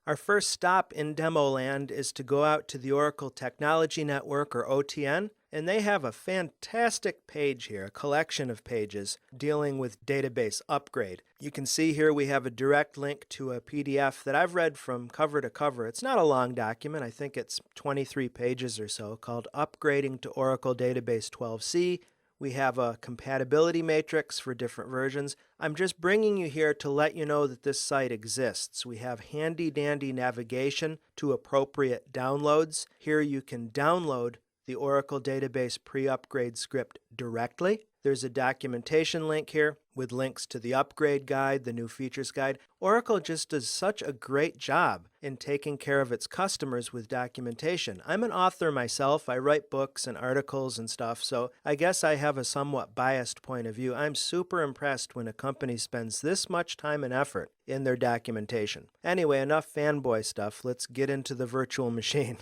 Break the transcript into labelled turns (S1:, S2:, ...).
S1: Our first stop in Demoland is to go out to the Oracle Technology Network, or OTN, and they have a fantastic page here, a collection of pages dealing with database upgrade. You can see here we have a direct link to a PDF that I've read from cover to cover. It's not a long document. I think it's 23 pages or so, called Upgrading to Oracle Database 12c. We have a compatibility matrix for different versions. I'm just bringing you here to let you know that this site exists. We have handy-dandy navigation to appropriate downloads. Here you can download the Oracle Database pre-upgrade script directly. There's a documentation link here with links to the upgrade guide, the new features guide. Oracle just does such a great job in taking care of its customers with documentation. I'm an author myself. I write books and articles and stuff, so I guess I have a somewhat biased point of view. I'm super impressed when a company spends this much time and effort in their documentation. Anyway, enough fanboy stuff. Let's get into the virtual machine.